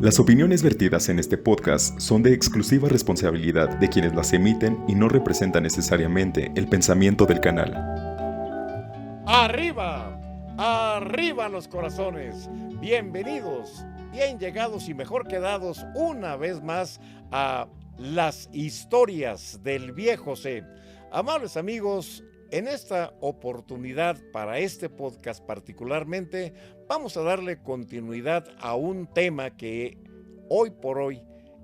Las opiniones vertidas en este podcast son de exclusiva responsabilidad de quienes las emiten y no representan necesariamente el pensamiento del canal. ¡Arriba! ¡Arriba los corazones! Bienvenidos, bien llegados y mejor quedados una vez más a las historias del viejo C. Amables amigos, en esta oportunidad para este podcast particularmente, vamos a darle continuidad a un tema que hoy por hoy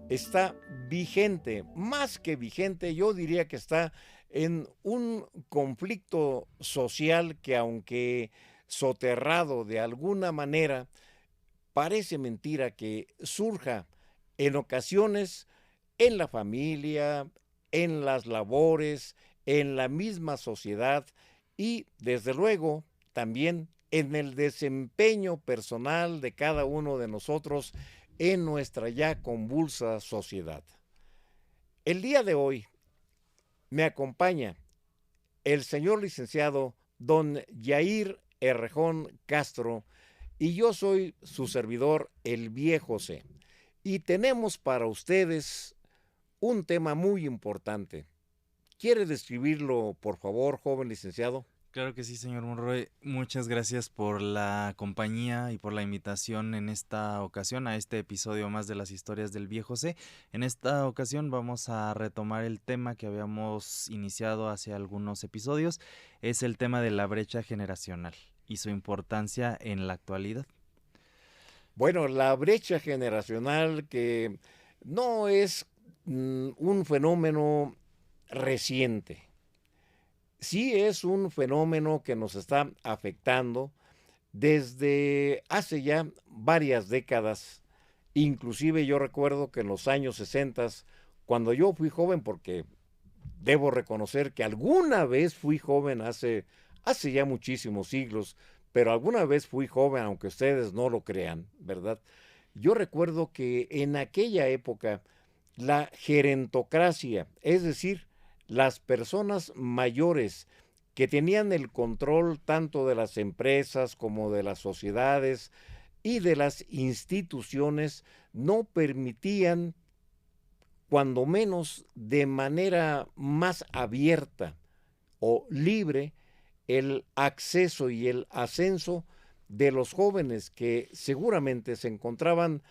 está vigente, más que vigente, yo diría que está en un conflicto social que, aunque soterrado de alguna manera, parece mentira que surja en ocasiones en la familia, en las labores, en la misma sociedad y, desde luego, también en el desempeño personal de cada uno de nosotros en nuestra ya convulsa sociedad. El día de hoy me acompaña el señor licenciado don Yair Errejón Castro y yo soy su servidor, el viejo C. Y tenemos para ustedes un tema muy importante. ¿Quiere describirlo, por favor, joven licenciado? Claro que sí, señor Monroy. Muchas gracias por la compañía y por la invitación en esta ocasión a este episodio más de las historias del viejo C. En esta ocasión vamos a retomar el tema que habíamos iniciado hace algunos episodios. Es el tema de la brecha generacional y su importancia en la actualidad. Bueno, la brecha generacional que no es un fenómeno reciente. Sí es un fenómeno que nos está afectando desde hace ya varias décadas. Inclusive yo recuerdo que en los años 60, cuando yo fui joven, porque debo reconocer que alguna vez fui joven hace ya muchísimos siglos, pero alguna vez fui joven, aunque ustedes no lo crean, ¿verdad? Yo recuerdo que en aquella época la gerentocracia, es decir, las personas mayores que tenían el control tanto de las empresas como de las sociedades y de las instituciones, no permitían, cuando menos de manera más abierta o libre, el acceso y el ascenso de los jóvenes que seguramente se encontraban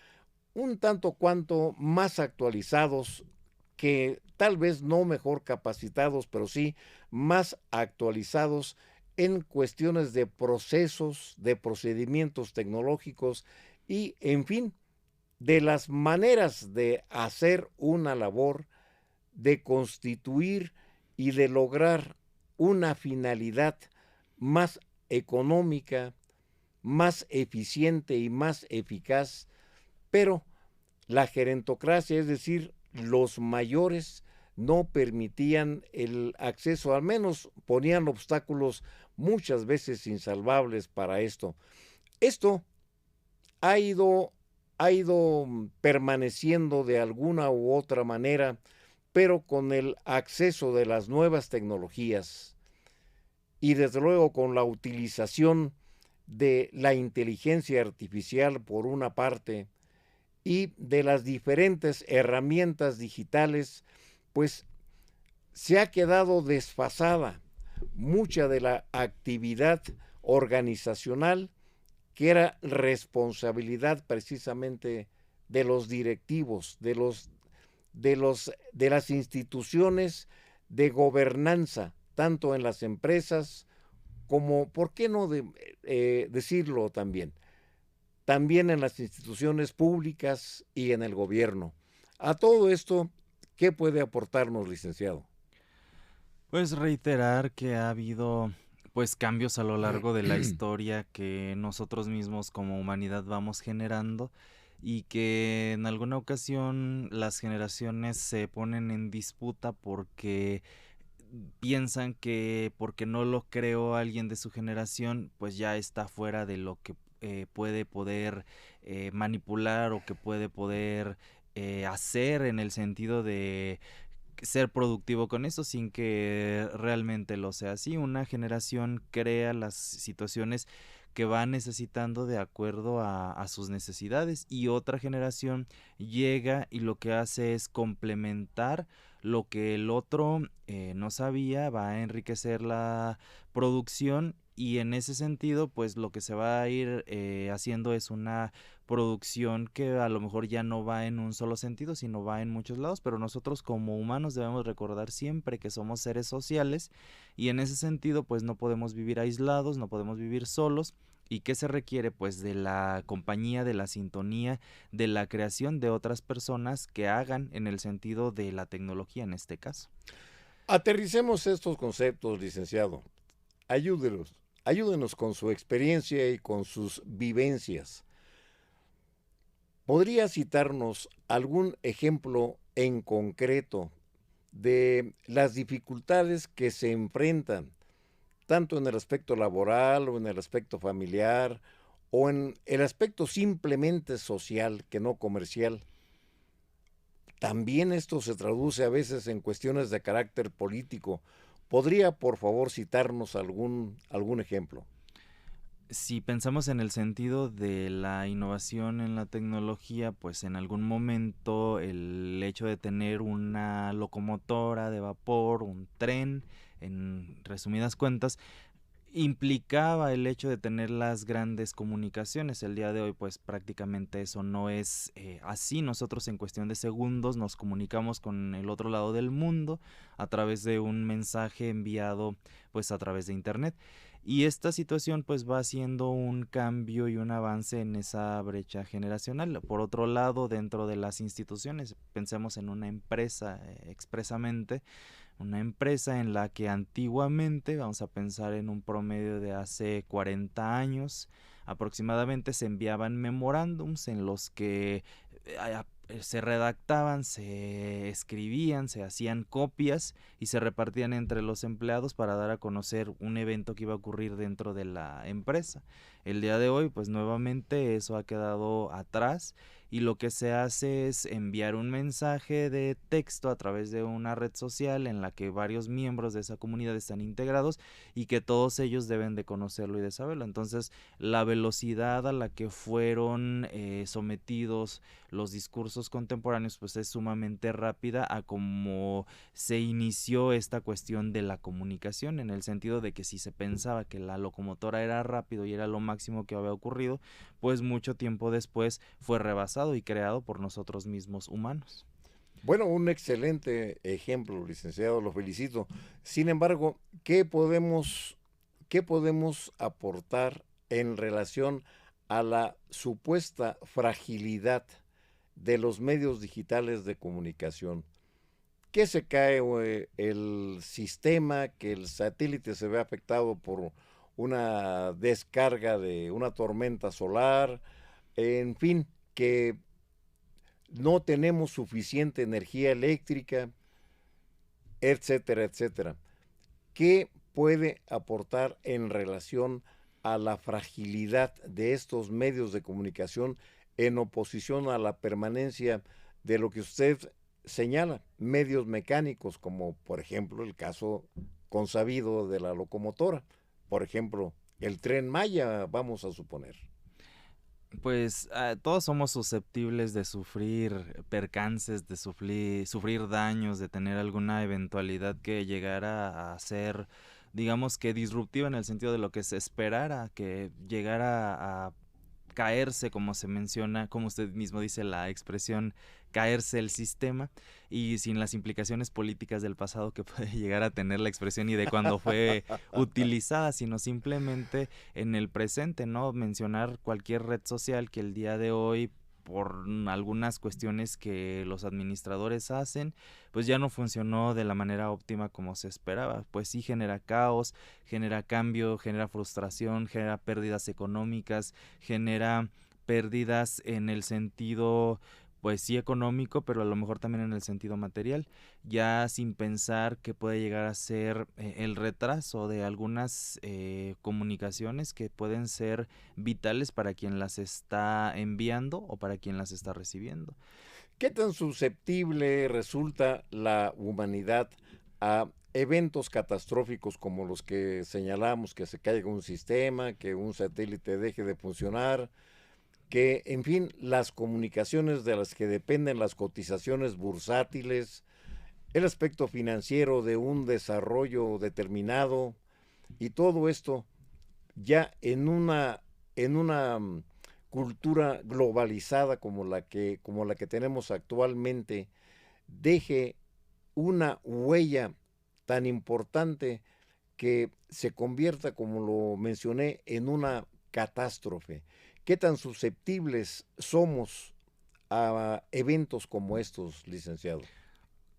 un tanto cuanto más actualizados, que tal vez no mejor capacitados, pero sí más actualizados en cuestiones de procesos, de procedimientos tecnológicos y, en fin, de las maneras de hacer una labor, de constituir y de lograr una finalidad más económica, más eficiente y más eficaz, pero la gerentocracia, es decir, los mayores, no permitían el acceso, al menos ponían obstáculos muchas veces insalvables para esto. Esto ha ido permaneciendo de alguna u otra manera, pero con el acceso de las nuevas tecnologías y desde luego con la utilización de la inteligencia artificial por una parte y de las diferentes herramientas digitales, pues se ha quedado desfasada mucha de la actividad organizacional que era responsabilidad precisamente de los directivos, de las instituciones de gobernanza, tanto en las empresas como, ¿por qué no decirlo también en las instituciones públicas y en el gobierno? A todo esto, ¿qué puede aportarnos, licenciado? Pues reiterar que ha habido pues cambios a lo largo de la historia que nosotros mismos como humanidad vamos generando y que en alguna ocasión las generaciones se ponen en disputa porque piensan que porque no lo creó alguien de su generación, pues ya está fuera de lo que puede poder manipular o que puede poder hacer en el sentido de ser productivo con eso sin que realmente lo sea así. Una generación crea las situaciones que va necesitando de acuerdo a sus necesidades, y otra generación llega y lo que hace es complementar lo que el otro no sabía, va a enriquecer la producción, y en ese sentido pues lo que se va a ir haciendo es una producción que a lo mejor ya no va en un solo sentido, sino va en muchos lados, pero nosotros como humanos debemos recordar siempre que somos seres sociales, y en ese sentido pues no podemos vivir aislados, no podemos vivir solos. ¿Y qué se requiere? Pues de la compañía, de la sintonía, de la creación de otras personas que hagan en el sentido de la tecnología en este caso. Aterricemos estos conceptos, licenciado. Ayúdenos, ayúdenos con su experiencia y con sus vivencias. ¿Podría citarnos algún ejemplo en concreto de las dificultades que se enfrentan, tanto en el aspecto laboral o en el aspecto familiar o en el aspecto simplemente social que no comercial? También esto se traduce a veces en cuestiones de carácter político. ¿Podría, por favor, citarnos algún ejemplo? Si pensamos en el sentido de la innovación en la tecnología, pues en algún momento el hecho de tener una locomotora de vapor, un tren, en resumidas cuentas, implicaba el hecho de tener las grandes comunicaciones. El día de hoy pues prácticamente eso no es así. Nosotros en cuestión de segundos nos comunicamos con el otro lado del mundo a través de un mensaje enviado pues a través de internet. Y esta situación pues va haciendo un cambio y un avance en esa brecha generacional. Por otro lado, dentro de las instituciones, pensemos en una empresa expresamente, una empresa en la que antiguamente, vamos a pensar en un promedio de hace 40 años, aproximadamente se enviaban memorándums en los que se redactaban, se escribían, se hacían copias y se repartían entre los empleados para dar a conocer un evento que iba a ocurrir dentro de la empresa. El día de hoy, pues nuevamente eso ha quedado atrás, y lo que se hace es enviar un mensaje de texto a través de una red social en la que varios miembros de esa comunidad están integrados y que todos ellos deben de conocerlo y de saberlo. Entonces, la velocidad a la que fueron sometidos los discursos contemporáneos pues es sumamente rápida a como se inició esta cuestión de la comunicación, en el sentido de que si se pensaba que la locomotora era rápido y era lo máximo que había ocurrido, pues mucho tiempo después fue rebasado y creado por nosotros mismos humanos. Bueno, un excelente ejemplo, licenciado, lo felicito. Sin embargo, ¿qué podemos aportar en relación a la supuesta fragilidad de los medios digitales de comunicación? ¿Qué se cae el sistema, que el satélite se ve afectado por una descarga de una tormenta solar, en fin, que no tenemos suficiente energía eléctrica, etcétera, etcétera? ¿Qué puede aportar en relación a la fragilidad de estos medios de comunicación en oposición a la permanencia de lo que usted señala, medios mecánicos, como por ejemplo el caso consabido de la locomotora, por ejemplo, el Tren Maya, vamos a suponer? Pues todos somos susceptibles de sufrir percances, de sufrir daños, de tener alguna eventualidad que llegara a ser, digamos que disruptiva en el sentido de lo que se esperara, que llegara a caerse, como se menciona, como usted mismo dice, la expresión caerse el sistema, y sin las implicaciones políticas del pasado que puede llegar a tener la expresión y de cuando fue utilizada, sino simplemente en el presente, ¿no? Mencionar cualquier red social que el día de hoy, por algunas cuestiones que los administradores hacen, pues ya no funcionó de la manera óptima como se esperaba. Pues sí genera caos, genera cambio, genera frustración, genera pérdidas económicas, genera pérdidas en el sentido pues sí económico, pero a lo mejor también en el sentido material, ya sin pensar que puede llegar a ser el retraso de algunas comunicaciones que pueden ser vitales para quien las está enviando o para quien las está recibiendo. ¿Qué tan susceptible resulta la humanidad a eventos catastróficos como los que señalamos, que se caiga un sistema, que un satélite deje de funcionar, que, en fin, las comunicaciones de las que dependen las cotizaciones bursátiles, el aspecto financiero de un desarrollo determinado y todo esto ya en una cultura globalizada como la que tenemos actualmente, deje una huella tan importante que se convierta, como lo mencioné, en una catástrofe? ¿Qué tan susceptibles somos a eventos como estos, licenciado?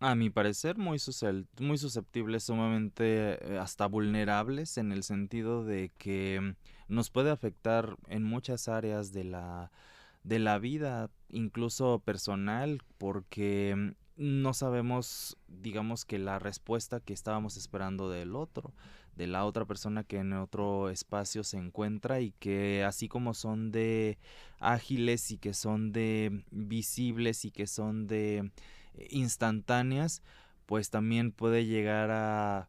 A mi parecer, muy susceptibles, sumamente hasta vulnerables en el sentido de que nos puede afectar en muchas áreas de la vida, incluso personal, porque no sabemos, digamos que la respuesta que estábamos esperando del otro, de la otra persona que en otro espacio se encuentra y que así como son de ágiles y que son de visibles y que son de instantáneas, pues también puede llegar a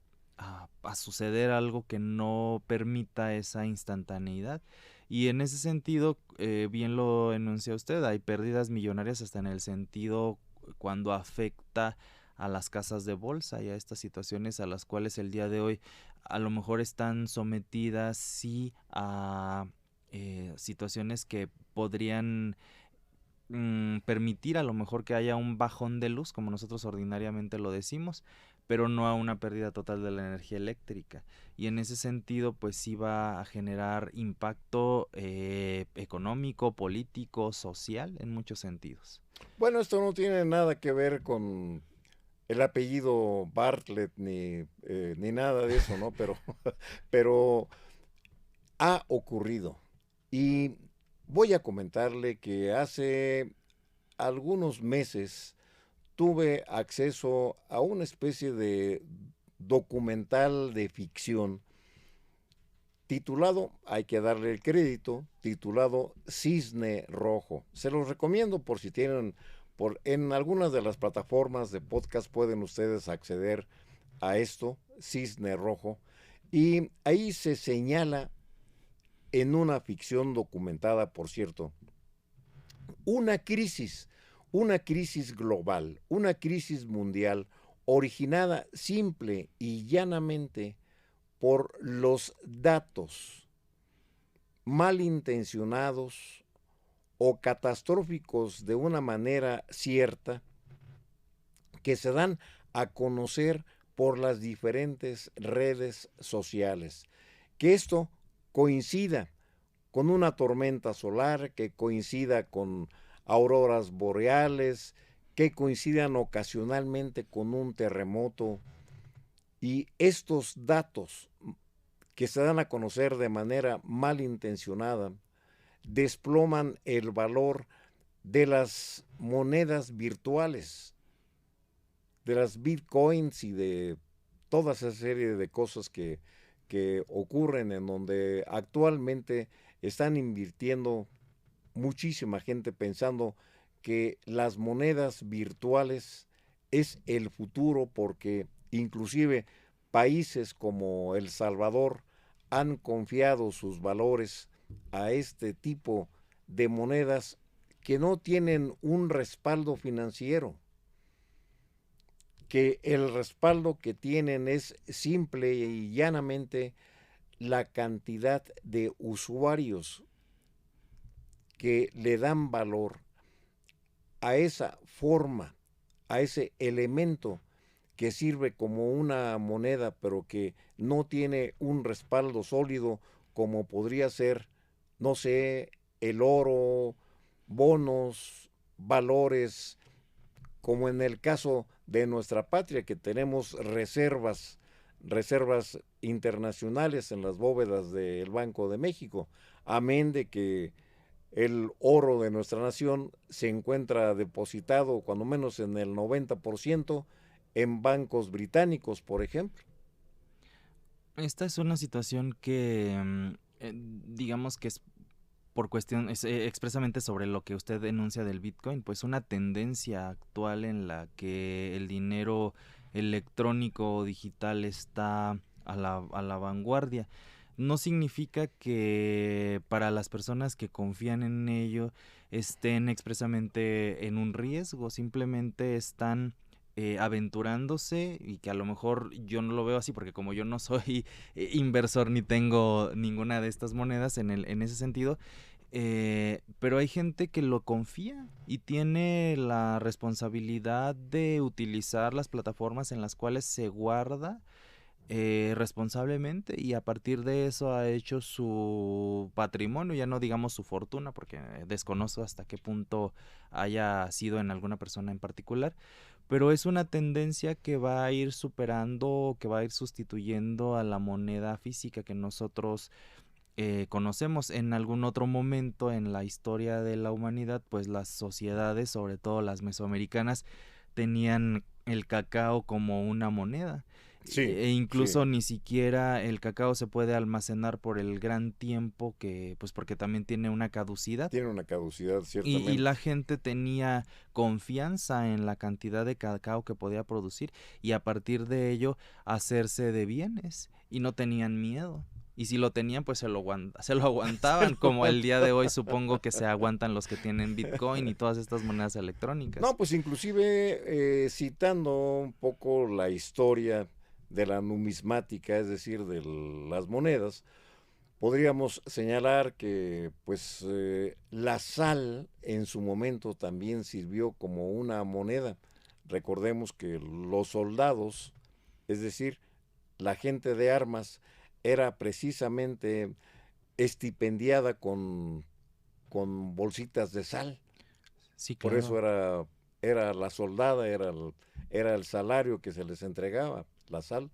suceder algo que no permita esa instantaneidad. Y en ese sentido, bien lo enuncia usted, hay pérdidas millonarias hasta en el sentido cuando afecta a las casas de bolsa y a estas situaciones a las cuales el día de hoy a lo mejor están sometidas sí a situaciones que podrían permitir a lo mejor que haya un bajón de luz, como nosotros ordinariamente lo decimos, pero no a una pérdida total de la energía eléctrica. Y en ese sentido, pues sí va a generar impacto económico, político, social, en muchos sentidos. Bueno, esto no tiene nada que ver con el apellido Bartlett ni nada de eso, ¿no? Pero ha ocurrido. Y voy a comentarle que hace algunos meses tuve acceso a una especie de documental de ficción titulado, hay que darle el crédito, titulado Cisne Rojo. Se los recomiendo por si tienen, en algunas de las plataformas de podcast pueden ustedes acceder a esto, Cisne Rojo, y ahí se señala en una ficción documentada, por cierto, una crisis, una crisis global, una crisis mundial originada simple y llanamente por los datos malintencionados o catastróficos de una manera cierta que se dan a conocer por las diferentes redes sociales. Que esto coincida con una tormenta solar, que coincida con auroras boreales, que coincidan ocasionalmente con un terremoto. Y estos datos que se dan a conocer de manera malintencionada desploman el valor de las monedas virtuales, de las bitcoins y de toda esa serie de cosas que ocurren en donde actualmente están invirtiendo muchísima gente pensando que las monedas virtuales es el futuro, porque inclusive países como El Salvador han confiado sus valores a este tipo de monedas que no tienen un respaldo financiero, que el respaldo que tienen es simple y llanamente la cantidad de usuarios que le dan valor a esa forma, a ese elemento que sirve como una moneda, pero que no tiene un respaldo sólido como podría ser, no sé, el oro, bonos, valores, como en el caso de nuestra patria, que tenemos reservas internacionales en las bóvedas del Banco de México, amén de que el oro de nuestra nación se encuentra depositado, cuando menos en el 90%, en bancos británicos, por ejemplo. Esta es una situación que digamos que es por cuestión, expresamente sobre lo que usted denuncia del Bitcoin, pues una tendencia actual en la que el dinero electrónico o digital está a la vanguardia. No significa que para las personas que confían en ello estén expresamente en un riesgo, simplemente están aventurándose, y que a lo mejor yo no lo veo así porque como yo no soy inversor ni tengo ninguna de estas monedas en ese sentido, pero hay gente que lo confía y tiene la responsabilidad de utilizar las plataformas en las cuales se guarda responsablemente, y a partir de eso ha hecho su patrimonio, ya no digamos su fortuna, porque desconozco hasta qué punto haya sido en alguna persona en particular, pero es una tendencia que va a ir superando, que va a ir sustituyendo a la moneda física que nosotros conocemos. En algún otro momento en la historia de la humanidad, pues las sociedades, sobre todo las mesoamericanas, tenían el cacao como una moneda. Sí, E sí, incluso ni siquiera el cacao se puede almacenar por el gran tiempo que, pues porque también tiene una caducidad. tiene una caducidad, Y la ciertamente. gente tenía confianza en la cantidad de cacao que podía producir, y a partir de ello hacerse de bienes, y no tenían miedo. Y si lo tenían, pues se lo Se aguantaban, lo como el día de hoy supongo que se aguantan los que tienen Bitcoin y todas estas monedas electrónicas. No, pues inclusive citando un poco la historia de la numismática, es decir, de las monedas, podríamos señalar que pues la sal en su momento también sirvió como una moneda. Recordemos que los soldados, es decir, la gente de armas, era precisamente estipendiada con bolsitas de sal. Sí, Por eso claro. era la soldada, era el salario que se les entregaba, la sal.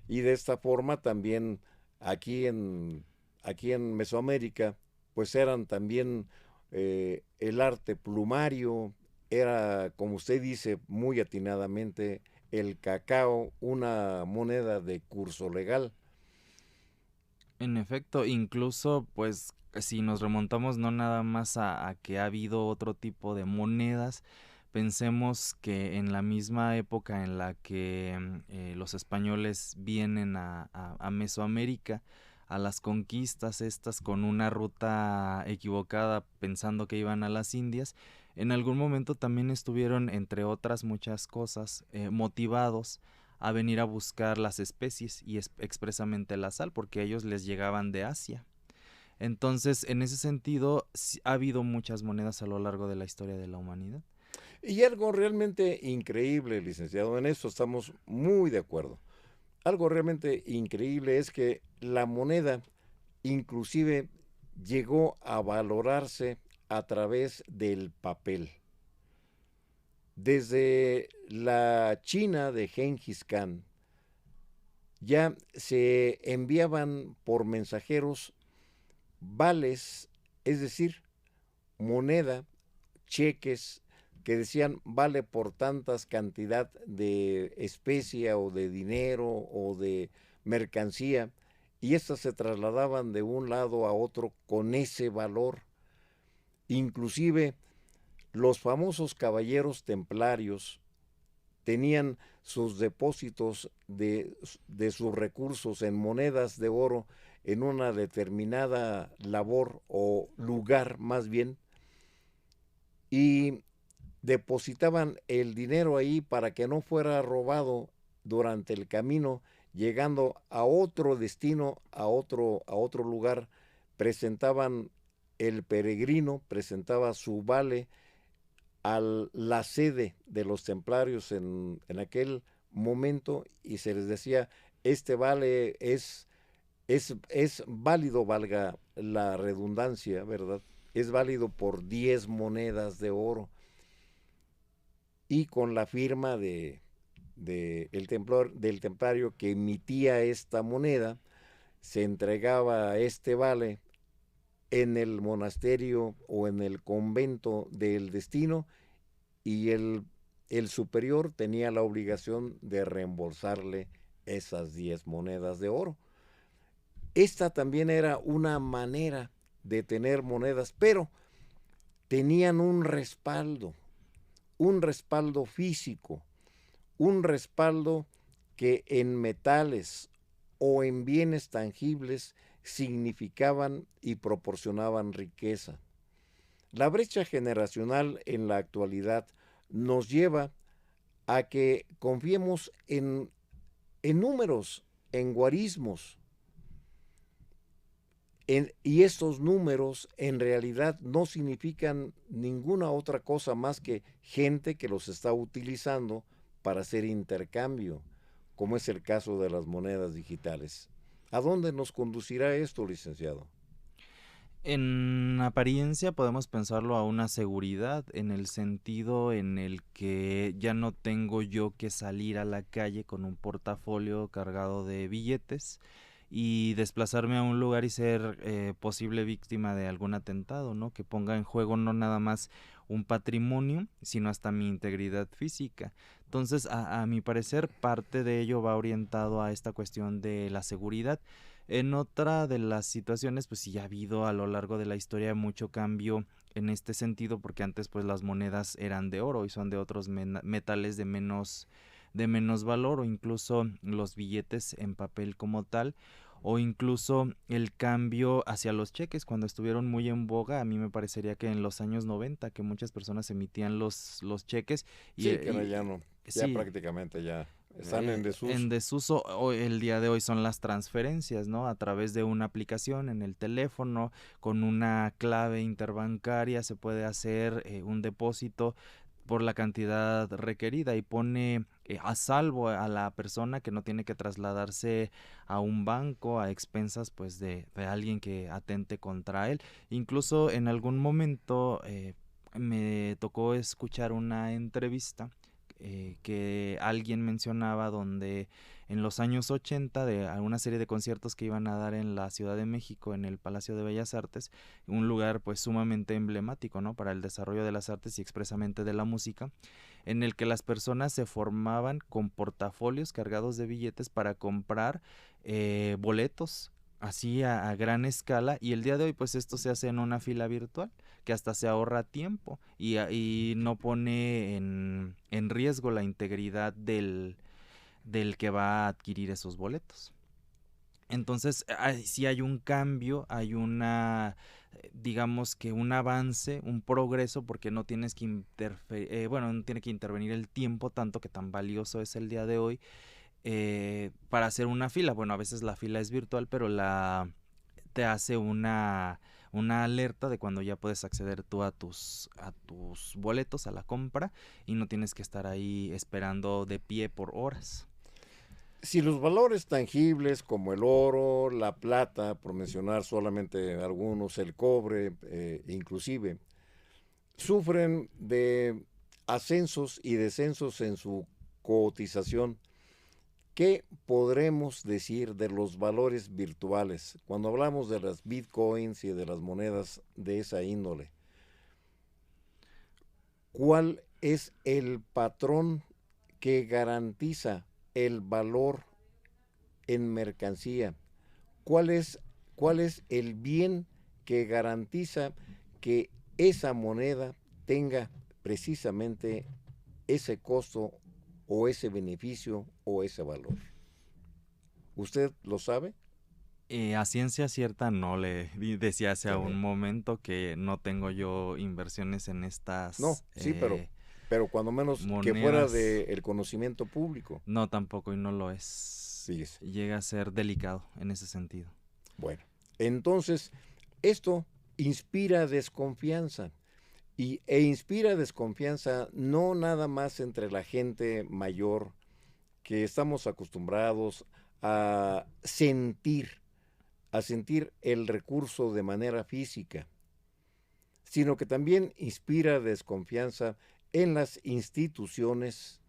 Y de esta forma también aquí en, aquí en Mesoamérica, pues eran también el arte plumario, era, como usted dice muy atinadamente, el cacao, una moneda de curso legal. En efecto, incluso pues si nos remontamos no nada más a que ha habido otro tipo de monedas, pensemos que en la misma época en la que los españoles vienen a Mesoamérica, a las conquistas estas con una ruta equivocada pensando que iban a las Indias, en algún momento también estuvieron, entre otras muchas cosas, motivados a venir a buscar las especies y expresamente la sal, porque a ellos les llegaban de Asia. Entonces, en ese sentido, ha habido muchas monedas a lo largo de la historia de la humanidad. Y algo realmente increíble, licenciado, en eso estamos muy de acuerdo. Algo realmente increíble es que la moneda inclusive llegó a valorarse a través del papel. Desde la China de Gengis Khan ya se enviaban por mensajeros vales, es decir, moneda, cheques que decían vale por tantas cantidad de especia o de dinero o de mercancía, y estas se trasladaban de un lado a otro con ese valor. Inclusive los famosos caballeros templarios tenían sus depósitos de sus recursos en monedas de oro en una determinada labor o lugar más bien, y depositaban el dinero ahí para que no fuera robado durante el camino, llegando a otro destino, a otro lugar, presentaban el peregrino, presentaba su vale a la sede de los templarios en aquel momento, y se les decía, este vale es válido, valga la redundancia, ¿verdad? Es válido por 10 monedas de oro, y con la firma del templario que emitía esta moneda, se entregaba este vale en el monasterio o en el convento del destino, y el superior tenía la obligación de reembolsarle esas 10 monedas de oro. Esta también era una manera de tener monedas, pero tenían un respaldo físico, un respaldo que en metales o en bienes tangibles significaban y proporcionaban riqueza. La brecha generacional en la actualidad nos lleva a que confiemos en números, en guarismos, y estos números en realidad no significan ninguna otra cosa más que gente que los está utilizando para hacer intercambio, como es el caso de las monedas digitales. ¿A dónde nos conducirá esto, licenciado? En apariencia podemos pensarlo a una seguridad, en el sentido en el que ya no tengo yo que salir a la calle con un portafolio cargado de billetes y desplazarme a un lugar y ser posible víctima de algún atentado, ¿no? Que ponga en juego no nada más un patrimonio, sino hasta mi integridad física. Entonces, a mi parecer, parte de ello va orientado a esta cuestión de la seguridad. En otra de las situaciones, pues sí ha habido a lo largo de la historia mucho cambio en este sentido, porque antes pues las monedas eran de oro y son de otros metales de menos valor, o incluso los billetes en papel como tal, o incluso el cambio hacia los cheques cuando estuvieron muy en boga. A mí me parecería que en los años 90 que muchas personas emitían los cheques Sí, que no, ya no, ya sí, prácticamente ya están en desuso. En desuso. El día de hoy son las transferencias, ¿no? A través de una aplicación en el teléfono, con una clave interbancaria se puede hacer un depósito por la cantidad requerida y pone a salvo a la persona, que no tiene que trasladarse a un banco a expensas pues de alguien que atente contra él. Incluso en algún momento me tocó escuchar una entrevista que alguien mencionaba, donde en los años 80 de alguna serie de conciertos que iban a dar en la Ciudad de México, en el Palacio de Bellas Artes, un lugar pues sumamente emblemático, ¿no?, para el desarrollo de las artes y expresamente de la música, en el que las personas se formaban con portafolios cargados de billetes para comprar boletos así a gran escala, y el día de hoy pues esto se hace en una fila virtual que hasta se ahorra tiempo y no pone en riesgo la integridad del que va a adquirir esos boletos. Entonces, sí hay un cambio, hay digamos que un avance, un progreso, porque no tienes que no tiene que intervenir el tiempo tanto, que tan valioso es el día de hoy, para hacer una fila. Bueno, a veces la fila es virtual, pero te hace una alerta de cuando ya puedes acceder tú a tus boletos, a la compra, y no tienes que estar ahí esperando de pie por horas. Si los valores tangibles como el oro, la plata, por mencionar solamente algunos, el cobre, inclusive, sufren de ascensos y descensos en su cotización, ¿qué podremos decir de los valores virtuales cuando hablamos de las bitcoins y de las monedas de esa índole? ¿Cuál es el patrón que garantiza el valor en mercancía? ¿Cuál es el bien que garantiza que esa moneda tenga precisamente ese costo o ese beneficio o ese valor? ¿Usted lo sabe? A ciencia cierta no, le decía hace un momento que no tengo yo inversiones en estas no, sí, pero cuando menos monedas, que fuera del conocimiento público. No, tampoco, y no lo es. Fíjese. Llega a ser delicado en ese sentido. Bueno, entonces esto inspira desconfianza. E inspira desconfianza no nada más entre la gente mayor, que estamos acostumbrados a sentir el recurso de manera física, sino que también inspira desconfianza en las instituciones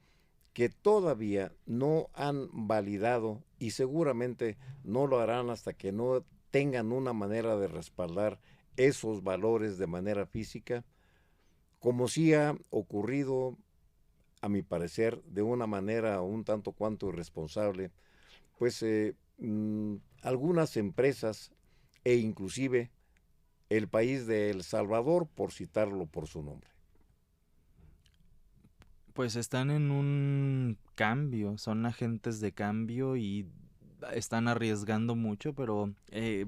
que todavía no han validado y seguramente no lo harán hasta que no tengan una manera de respaldar esos valores de manera física, como sí ha ocurrido, a mi parecer, de una manera un tanto cuanto irresponsable, pues algunas empresas e inclusive el país de El Salvador, por citarlo por su nombre? Pues están en un cambio, son agentes de cambio y están arriesgando mucho, pero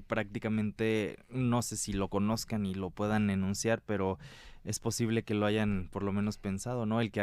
prácticamente no sé si lo conozcan y lo puedan enunciar, pero es posible que lo hayan por lo menos pensado, ¿no? El que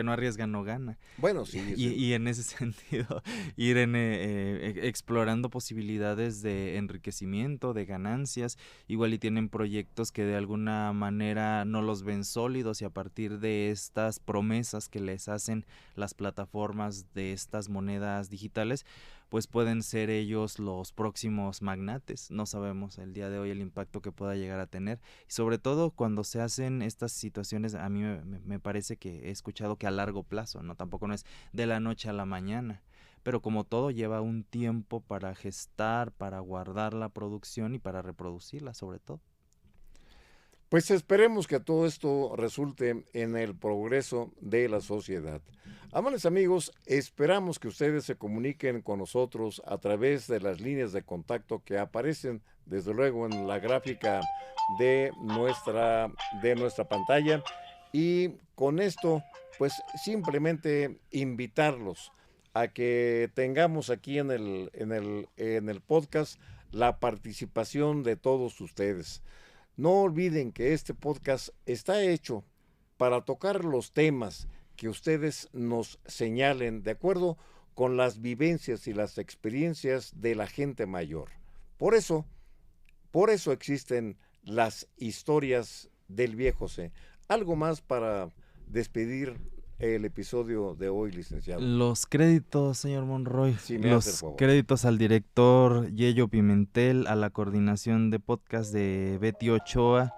no arriesga no gana. Bueno, sí. Y en ese sentido, ir explorando posibilidades de enriquecimiento, de ganancias, igual y tienen proyectos que de alguna manera no los ven sólidos y a partir de estas promesas que les hacen las plataformas de estas monedas digitales, pues pueden ser ellos los próximos magnates. No sabemos el día de hoy el impacto que pueda llegar a tener. Y sobre todo cuando se hacen estas situaciones, a mí me parece que he escuchado que a largo plazo, ¿no? Tampoco no es de la noche a la mañana. Pero como todo lleva un tiempo para gestar, para guardar la producción y para reproducirla sobre todo. Pues esperemos que todo esto resulte en el progreso de la sociedad. Amables amigos, esperamos que ustedes se comuniquen con nosotros a través de las líneas de contacto que aparecen desde luego en la gráfica de nuestra pantalla, y con esto pues simplemente invitarlos a que tengamos aquí en el podcast la participación de todos ustedes. No olviden que este podcast está hecho para tocar los temas que ustedes nos señalen de acuerdo con las vivencias y las experiencias de la gente mayor. Por eso existen las historias del viejo C. ¿Algo más para despedir el episodio de hoy, licenciado? Los créditos, señor Monroy. Sí, me hace el favor. Créditos al director Yello Pimentel, a la coordinación de podcast de Betty Ochoa,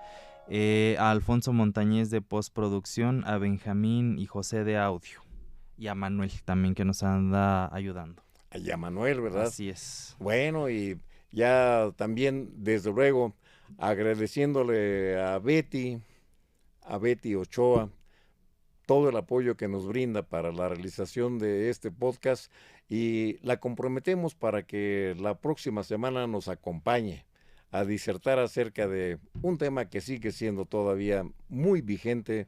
a Alfonso Montañez de postproducción, a Benjamín y José de audio, y a Manuel también que nos anda ayudando. Y a Manuel, ¿verdad? Así es. Bueno, y ya también, desde luego, agradeciéndole a Betty Ochoa, todo el apoyo que nos brinda para la realización de este podcast, y la comprometemos para que la próxima semana nos acompañe a disertar acerca de un tema que sigue siendo todavía muy vigente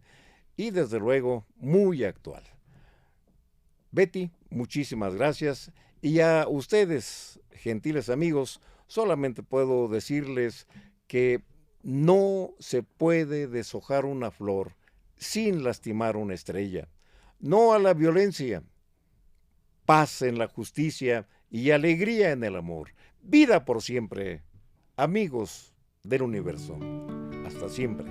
y desde luego muy actual. Betty, muchísimas gracias, y a ustedes, gentiles amigos, solamente puedo decirles que no se puede deshojar una flor sin lastimar una estrella. No a la violencia, paz en la justicia y alegría en el amor. Vida por siempre, amigos del universo. Hasta siempre.